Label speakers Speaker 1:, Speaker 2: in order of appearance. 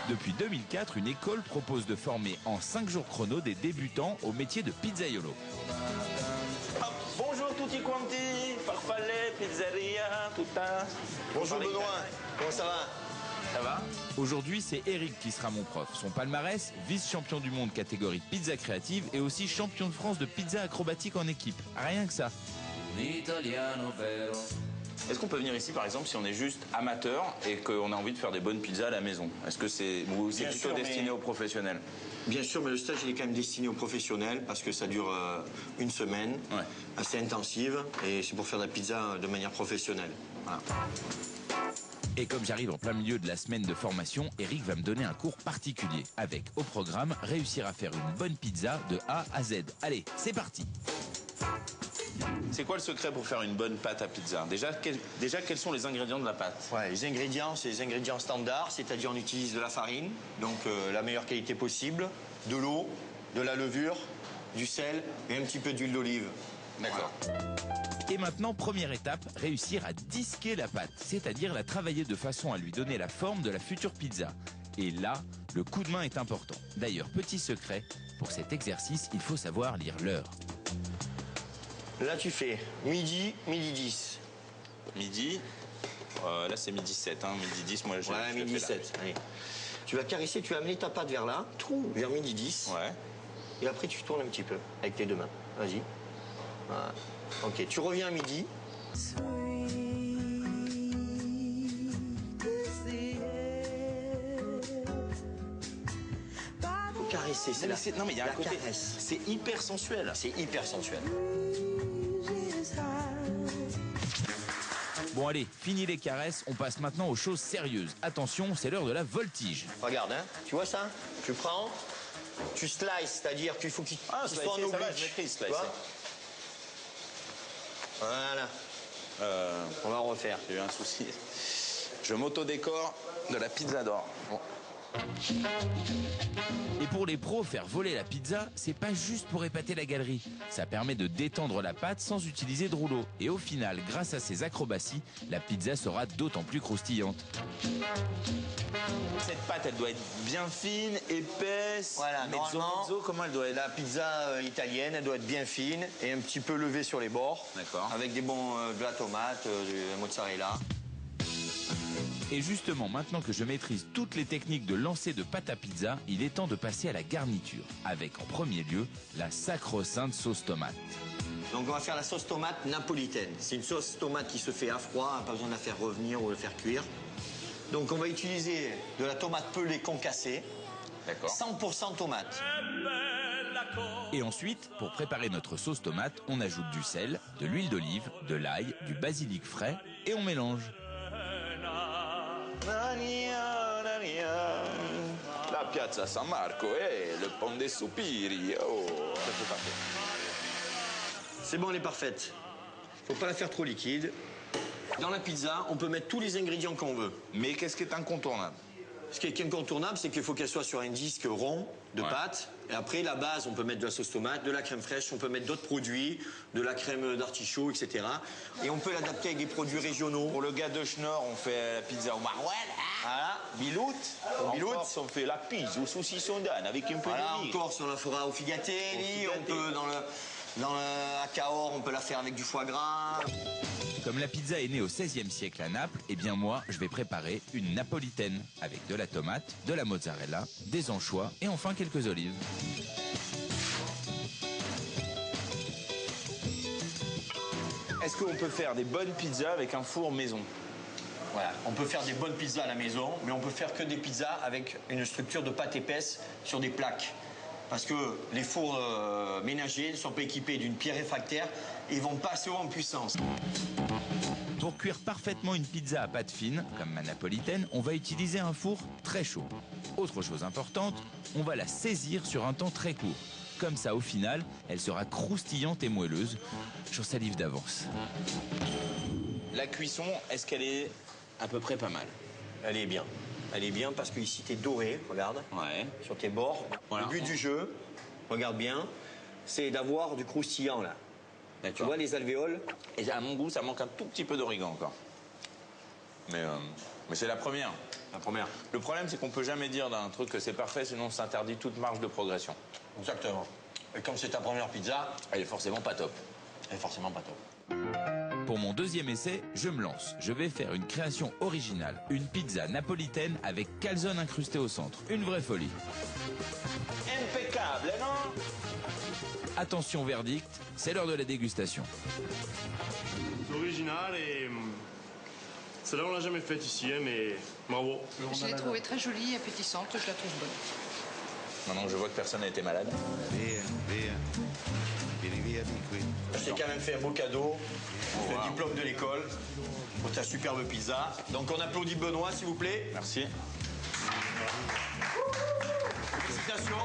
Speaker 1: Depuis 2004, une école propose de former en 5 jours chrono des débutants au métier de pizzaiolo.
Speaker 2: Bonjour tutti quanti, farfalle, pizzeria, tout ça.
Speaker 3: Bonjour Benoît, comment ça va?
Speaker 2: Ça va?
Speaker 1: Aujourd'hui, c'est Eric qui sera mon prof. Son palmarès, vice-champion du monde catégorie pizza créative et aussi champion de France de pizza acrobatique en équipe. Rien que ça.
Speaker 2: Est-ce qu'on peut venir ici, par exemple, si on est juste amateur et qu'on a envie de faire des bonnes pizzas à la maison? Est-ce que c'est plutôt destiné aux professionnels?
Speaker 3: Bien sûr, mais le stage il est quand même destiné aux professionnels parce que ça dure une semaine, assez intensive, et c'est pour faire de la pizza de manière professionnelle. Voilà.
Speaker 1: Et comme j'arrive en plein milieu de la semaine de formation, Eric va me donner un cours particulier. Avec, au programme, réussir à faire une bonne pizza de A à Z. Allez, c'est parti!
Speaker 2: C'est quoi le secret pour faire une bonne pâte à pizza? Déjà, quels sont les ingrédients de la pâte?
Speaker 3: Ouais, les ingrédients, c'est les ingrédients standards, c'est-à-dire on utilise de la farine, donc la meilleure qualité possible, de l'eau, de la levure, du sel et un petit peu d'huile d'olive.
Speaker 2: D'accord.
Speaker 1: Et maintenant, première étape, réussir à disquer la pâte, c'est-à-dire la travailler de façon à lui donner la forme de la future pizza. Et là, le coup de main est important. D'ailleurs, petit secret, pour cet exercice, il faut savoir lire l'heure.
Speaker 3: Là, tu fais midi, midi 10.
Speaker 2: Midi, là c'est midi 7, hein, midi 10, moi j'ai...
Speaker 3: Ouais, midi 7, allez. Tu vas caresser, tu vas amener ta pâte vers là, vers midi 10.
Speaker 2: Ouais.
Speaker 3: Et après, tu tournes un petit peu avec tes deux mains. Vas-y. Voilà. Ok, tu reviens à midi. Faut caresser, c'est la...
Speaker 2: Non mais il y a un côté...
Speaker 3: caresse.
Speaker 2: C'est hyper sensuel.
Speaker 3: C'est hyper sensuel.
Speaker 1: Bon allez, fini les caresses, on passe maintenant aux choses sérieuses. Attention, c'est l'heure de la voltige.
Speaker 3: Regarde, hein, tu vois ça? Tu prends, tu slices, c'est-à-dire qu'il faut qu'il soit en
Speaker 2: ça va,
Speaker 3: oblique.
Speaker 2: je maîtrise,
Speaker 3: Tu vois?
Speaker 2: slicer.
Speaker 3: Voilà. On va refaire.
Speaker 2: J'ai eu un souci. Je m'auto-décore de la pizza d'or. Bon.
Speaker 1: Et pour les pros, faire voler la pizza, c'est pas juste pour épater la galerie. Ça permet de détendre la pâte sans utiliser de rouleau. Et au final, grâce à ces acrobaties, la pizza sera d'autant plus croustillante.
Speaker 2: Cette pâte, elle doit être bien fine, épaisse.
Speaker 3: Voilà, normalement,
Speaker 2: comment elle doit être?
Speaker 3: La pizza italienne, elle doit être bien fine et un petit peu levée sur les bords.
Speaker 2: D'accord.
Speaker 3: Avec de la tomate, de mozzarella.
Speaker 1: Et justement, maintenant que je maîtrise toutes les techniques de lancer de pâte à pizza, il est temps de passer à la garniture. Avec en premier lieu, la sacro-sainte sauce tomate.
Speaker 3: Donc on va faire la sauce tomate napolitaine. C'est une sauce tomate qui se fait à froid, pas besoin de la faire revenir ou de la faire cuire. Donc on va utiliser de la tomate pelée concassée.
Speaker 2: D'accord.
Speaker 3: 100% tomate.
Speaker 1: Et ensuite, pour préparer notre sauce tomate, on ajoute du sel, de l'huile d'olive, de l'ail, du basilic frais et on mélange.
Speaker 2: La piazza San Marco, le pont des soupiri. Oh, ça c'est parfait.
Speaker 3: C'est bon, elle est parfaite. Faut pas la faire trop liquide. Dans la pizza, on peut mettre tous les ingrédients qu'on veut.
Speaker 2: Mais qu'est-ce qui est incontournable?
Speaker 3: Ce qui est incontournable, c'est qu'il faut qu'elle soit sur un disque rond de pâte. Et après, la base, on peut mettre de la sauce tomate, de la crème fraîche, on peut mettre d'autres produits, de la crème d'artichaut, etc. Et on peut l'adapter avec des produits régionaux.
Speaker 2: Pour le gars de Schnorr, on fait la pizza au marouel.
Speaker 3: Voilà.
Speaker 2: Bilout.
Speaker 3: En Bilout.
Speaker 2: Corse, on fait la pizza au saucisson d'âne avec un peu
Speaker 3: Voilà,
Speaker 2: de
Speaker 3: en
Speaker 2: mie.
Speaker 3: Corse, on la fera au figatelli. On peut, à Cahors, on peut la faire avec du foie gras.
Speaker 1: Comme la pizza est née au XVIe siècle à Naples, eh bien moi, je vais préparer une napolitaine avec de la tomate, de la mozzarella, des anchois et enfin quelques olives.
Speaker 2: Est-ce qu'on peut faire des bonnes pizzas avec un four maison?
Speaker 3: Voilà, on peut faire des bonnes pizzas à la maison, mais on peut faire que des pizzas avec une structure de pâte épaisse sur des plaques. Parce que les fours ménagers ne sont pas équipés d'une pierre réfractaire et ils vont pas assez haut en puissance.
Speaker 1: Pour cuire parfaitement une pizza à pâte fine, comme ma napolitaine, on va utiliser un four très chaud. Autre chose importante, on va la saisir sur un temps très court. Comme ça, au final, elle sera croustillante et moelleuse. J'en salive d'avance.
Speaker 2: La cuisson, est-ce qu'elle est à peu près pas mal?
Speaker 3: Elle est bien. Elle est bien parce que ici t'es doré, regarde, sur tes bords.
Speaker 2: Voilà.
Speaker 3: Le but du jeu, regarde bien, c'est d'avoir du croustillant là. Tu vois les alvéoles?
Speaker 2: Et à mon goût, ça manque un tout petit peu d'origan encore. Mais c'est la première.
Speaker 3: La première.
Speaker 2: Le problème, c'est qu'on peut jamais dire d'un truc que c'est parfait, sinon on s'interdit toute marge de progression.
Speaker 3: Exactement. Et comme c'est ta première pizza,
Speaker 2: Elle est forcément pas top.
Speaker 3: elle est forcément pas top.
Speaker 1: Pour mon deuxième essai, je me lance. Je vais faire une création originale, une pizza napolitaine avec calzone incrustée au centre. Une vraie folie.
Speaker 2: Impeccable, non?
Speaker 1: Attention verdict, c'est l'heure de la dégustation.
Speaker 4: C'est original et celle-là on l'a jamais faite ici, hein, mais bravo.
Speaker 5: Je l'ai trouvée très jolie et appétissante, je la trouve bonne.
Speaker 2: Maintenant que je vois que personne n'a été malade.
Speaker 3: Je t'ai quand même fait un beau cadeau, le diplôme de l'école, pour ta superbe pizza. Donc on applaudit Benoît, s'il vous plaît.
Speaker 2: Merci.
Speaker 3: Félicitations.